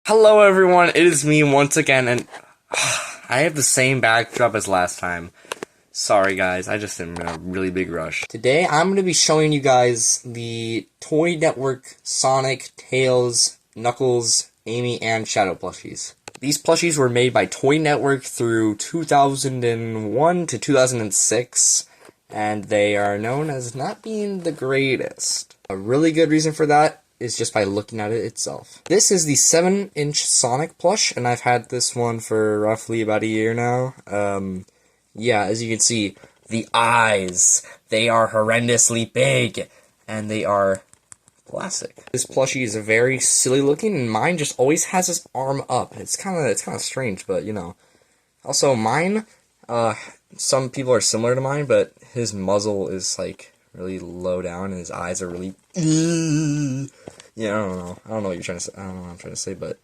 Hello everyone, it is me once again, and I have the same backdrop as last time. Sorry guys, I just am in a really big rush. Today I'm going to be showing you guys the Toy Network Sonic, Tails, Knuckles, Amy, and Shadow plushies. These plushies were made by Toy Network through 2001 to 2006, and they are known as not being the greatest. A really good reason for that is just by looking at it itself. This is the 7-inch Sonic plush, and I've had this one for roughly about a year now. Yeah, as you can see, the eyes, they are horrendously big, and they are plastic. This plushie is very silly looking, and mine just always has his arm up. It's kind of strange, but you know. Also, mine, some people are similar to mine, but his muzzle is like really low down, and his eyes are really. Yeah, I don't know. I don't know what you're trying to say. I don't know what I'm trying to say, but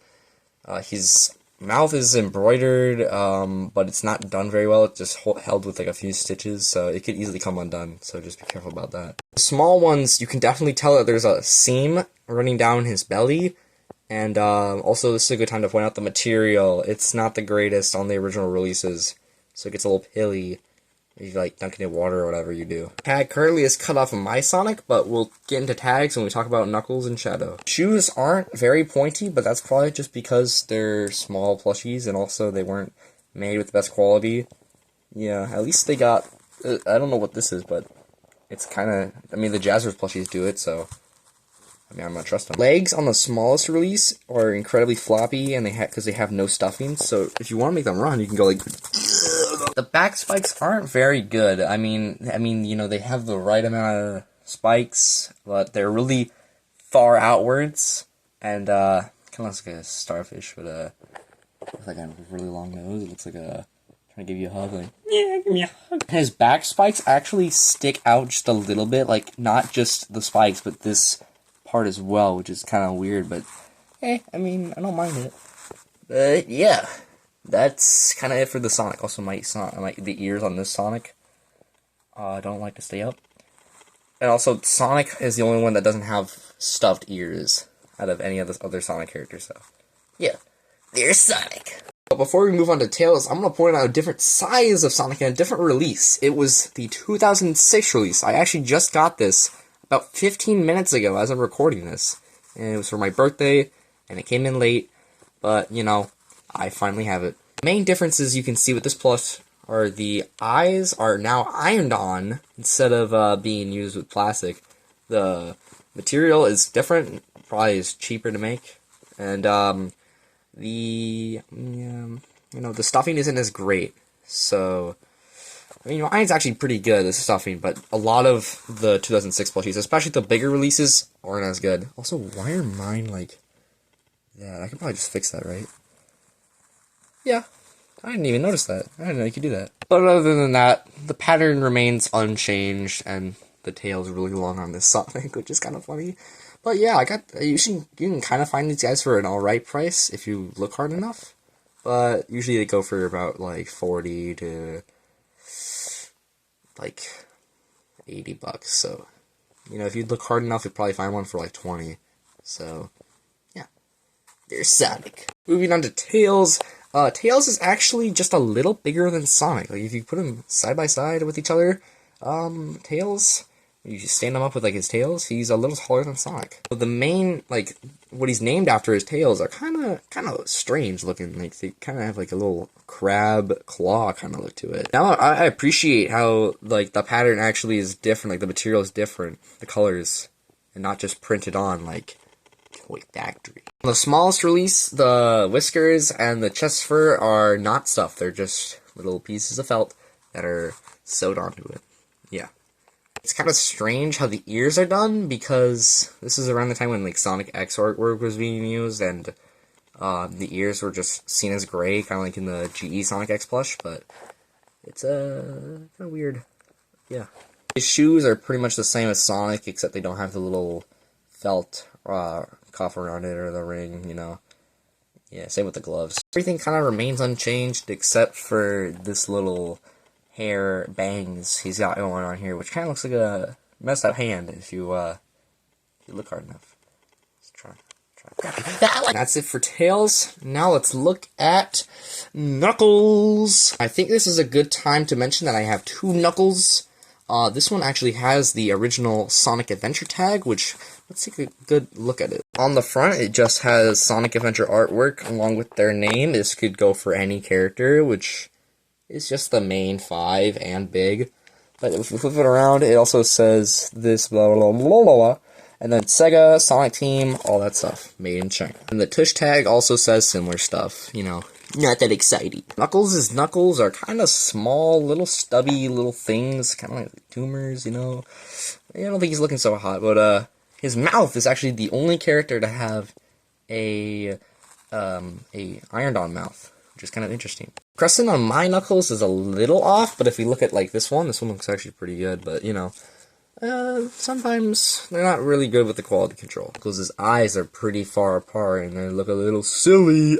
his mouth is embroidered, but it's not done very well. It's just held with like a few stitches, so it could easily come undone. So just be careful about that. The small ones, you can definitely tell that there's a seam running down his belly, and also this is a good time to point out the material. It's not the greatest on the original releases, so it gets a little pilly. You like dunking in water or whatever you do. Tag currently is cut off of my Sonic, but we'll get into tags when we talk about Knuckles and Shadow. Shoes aren't very pointy, but that's probably just because they're small plushies and also they weren't made with the best quality. Yeah, at least they got, I don't know what this is, but it's kind of, I mean the Jazzers plushies do it, so I mean I'm gonna trust them. Legs on the smallest release are incredibly floppy, and because they have no stuffing, so if you want to make them run, you can go like. The back spikes aren't very good. I mean, you know, they have the right amount of spikes, but they're really far outwards, and kind of looks like a starfish with like a really long nose. It looks like trying to give you a hug, like, yeah, give me a hug. His back spikes actually stick out just a little bit, like, not just the spikes, but this part as well, which is kind of weird, but, hey, I mean, I don't mind it. But, yeah. That's kind of it for the Sonic. Also, the ears on this Sonic don't like to stay up. And also, Sonic is the only one that doesn't have stuffed ears out of any of the other Sonic characters. So, yeah, there's Sonic. But before we move on to Tails, I'm going to point out a different size of Sonic and a different release. It was the 2006 release. I actually just got this about 15 minutes ago as I'm recording this. And it was for my birthday, and it came in late, but, you know, I finally have it. The main differences you can see with this plush are the eyes are now ironed on instead of being used with plastic. The material is different, probably is cheaper to make, and the stuffing isn't as great. So I mean, mine's actually pretty good, the stuffing, but a lot of the 2006 plushies, especially the bigger releases, aren't as good. Also, why are mine like that? I could probably just fix that, right? Yeah, I didn't even notice that. I didn't know you could do that. But other than that, the pattern remains unchanged, and the tail's really long on this Sonic, which is kind of funny. But yeah, you can kind of find these guys for an alright price if you look hard enough. But usually they go for about like 40 to like 80 bucks. So, you know, if you look hard enough, you'll probably find one for like 20. So, yeah, there's Sonic. Moving on to Tails. Tails is actually just a little bigger than Sonic. Like, if you put them side by side with each other, Tails, you stand him up with, like, his tails, he's a little taller than Sonic. But the main, like, what he's named after, his tails, are kind of strange looking. Like, they kind of have, like, a little crab claw kind of look to it. Now, I appreciate how, like, the pattern actually is different. Like, the material is different, the colors, and not just printed on, like, Toy Factory. On the smallest release, the whiskers and the chest fur are not stuffed. They're just little pieces of felt that are sewed onto it. Yeah. It's kind of strange how the ears are done, because this is around the time when like Sonic X artwork was being used, and the ears were just seen as gray, kind of like in the GE Sonic X plush, but it's kind of weird. Yeah. His shoes are pretty much the same as Sonic, except they don't have the little felt cuff around it or the ring, you know. Yeah, same with the gloves. Everything kind of remains unchanged except for this little hair bangs he's got going on here, which kind of looks like a messed up hand if you look hard enough. Let's try That's it for Tails. Now let's look at Knuckles. I think this is a good time to mention that I have two Knuckles. This one actually has the original Sonic Adventure tag, which, let's take a good look at it. On the front, it just has Sonic Adventure artwork along with their name. This could go for any character, which is just the main 5 and big. But if we flip it around, it also says this blah blah blah blah blah. And then Sega, Sonic Team, all that stuff, made in China. And the tush tag also says similar stuff, you know, not that exciting. Knuckles' knuckles are kind of small, little stubby little things, kind of like tumors, you know. I don't think he's looking so hot, but his mouth is actually the only character to have a ironed-on mouth, which is kind of interesting. Crescent on my Knuckles is a little off, but if we look at like this one looks actually pretty good, but you know. Sometimes they're not really good with the quality control, because his eyes are pretty far apart, and they look a little silly.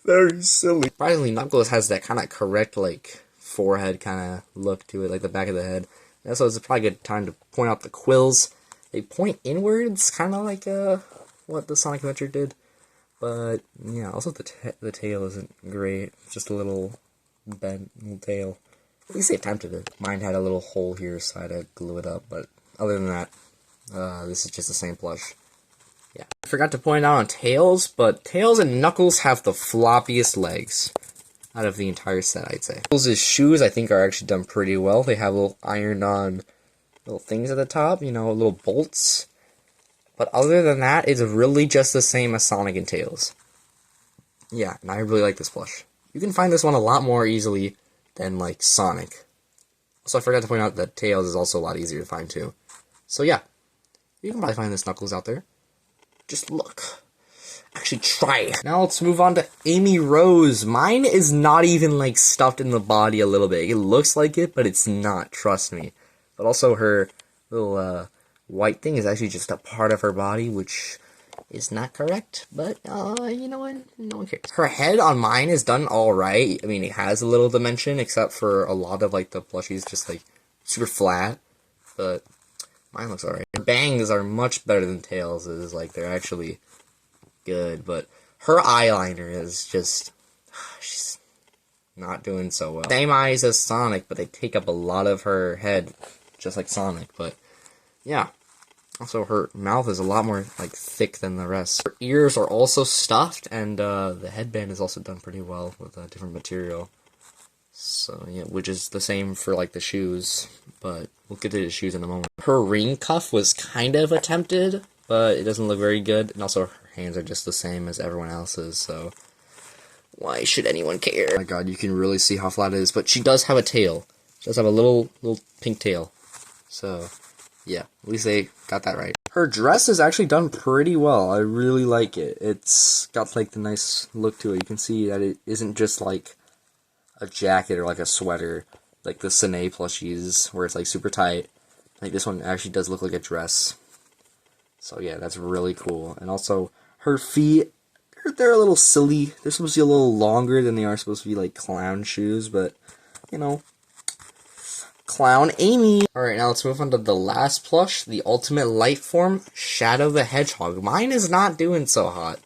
Very silly. Surprisingly, Knuckles has that kind of correct, like, forehead kind of look to it, like the back of the head. And so it's probably a good time to point out the quills. They point inwards, kind of like, what the Sonic Adventure did. But, yeah, also the tail isn't great. It's just a little bent little tail. At least they attempted it. Mine had a little hole here, so I had to glue it up, but other than that, this is just the same plush. Yeah. I forgot to point out on Tails, but Tails and Knuckles have the floppiest legs out of the entire set, I'd say. Knuckles' shoes, I think, are actually done pretty well. They have little ironed-on little things at the top, you know, little bolts. But other than that, it's really just the same as Sonic and Tails. Yeah, and I really like this plush. You can find this one a lot more easily than, like, Sonic. Also, I forgot to point out that Tails is also a lot easier to find, too. So, yeah. You can probably find this Knuckles out there. Just look. Actually, try it. Now, let's move on to Amy Rose. Mine is not even, like, stuffed in the body a little bit. It looks like it, but it's not. Trust me. But also, her little, white thing is actually just a part of her body, which is not correct, but, you know what, no one cares. Her head on mine is done alright. I mean, it has a little dimension, except for a lot of, like, the plushies just, like, super flat, but mine looks alright. Her bangs are much better than Tails', like, they're actually good, but her eyeliner is just, she's not doing so well. Same eyes as Sonic, but they take up a lot of her head, just like Sonic, but, yeah. Also, her mouth is a lot more, like, thick than the rest. Her ears are also stuffed, and the headband is also done pretty well with a different material. So, yeah, which is the same for, like, the shoes, but we'll get to the shoes in a moment. Her ring cuff was kind of attempted, but it doesn't look very good, and also her hands are just the same as everyone else's, so why should anyone care? Oh my god, you can really see how flat it is, but she does have a tail. She does have a little pink tail, so yeah, at least they got that right. Her dress is actually done pretty well. I really like it. It's got, like, the nice look to it. You can see that it isn't just, like, a jacket or, like, a sweater, like the Sine plushies, where it's, like, super tight. Like, this one actually does look like a dress. So, yeah, that's really cool. And also, her feet, they're a little silly. They're supposed to be a little longer than they are supposed to be, like, clown shoes, but, you know, Clown Amy. Alright, now let's move on to the last plush, the Ultimate Life Form, Shadow the Hedgehog. Mine is not doing so hot.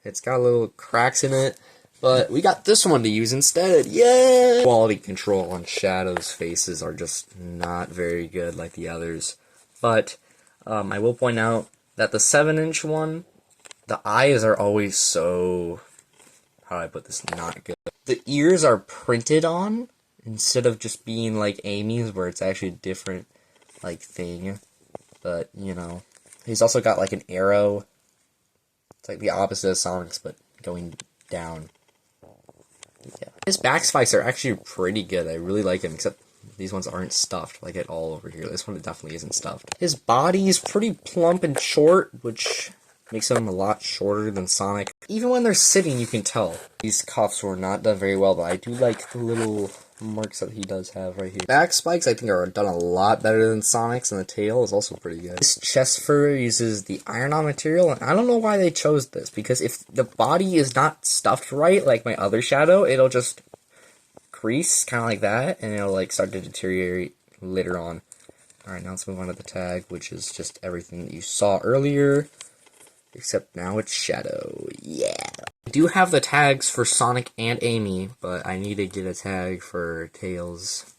It's got little cracks in it, but we got this one to use instead. Yay! Quality control on Shadow's faces are just not very good like the others. But I will point out that the 7-inch one, the eyes are always so, how do I put this, not good. The ears are printed on, instead of just being like Amy's, where it's actually a different, like, thing. But, you know. He's also got, like, an arrow. It's like the opposite of Sonic's, but going down. Yeah. His back spikes are actually pretty good. I really like him, except these ones aren't stuffed, like, at all over here. This one definitely isn't stuffed. His body is pretty plump and short, which makes him a lot shorter than Sonic. Even when they're sitting, you can tell. These cuffs were not done very well, but I do like the little marks that he does have right here. Back spikes, I think, are done a lot better than Sonic's, and the tail is also pretty good. This chest fur uses the iron-on material, and I don't know why they chose this, because if the body is not stuffed right, like my other Shadow, it'll just crease, kind of like that, and it'll, like, start to deteriorate later on. Alright, now let's move on to the tag, which is just everything that you saw earlier. Except now it's Shadow. Yeah. I do have the tags for Sonic and Amy, but I need to get a tag for Tails.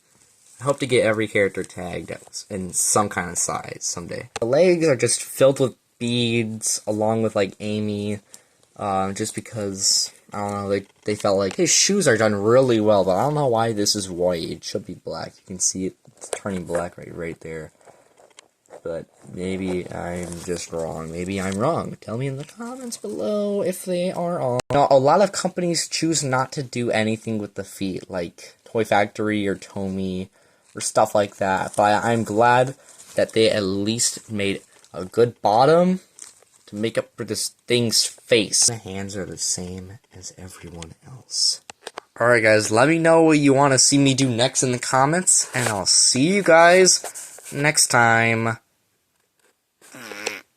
I hope to get every character tagged in some kind of size someday. The legs are just filled with beads, along with like Amy, just because, I don't know, they felt like his shoes are done really well, but I don't know why this is white. It should be black. You can see it's turning black right there. But maybe I'm just wrong. Maybe I'm wrong. Tell me in the comments below if they are all. Now, a lot of companies choose not to do anything with the feet, like Toy Factory or Tomy or stuff like that. But I'm glad that they at least made a good bottom to make up for this thing's face. The hands are the same as everyone else. Alright guys, let me know what you want to see me do next in the comments, and I'll see you guys next time.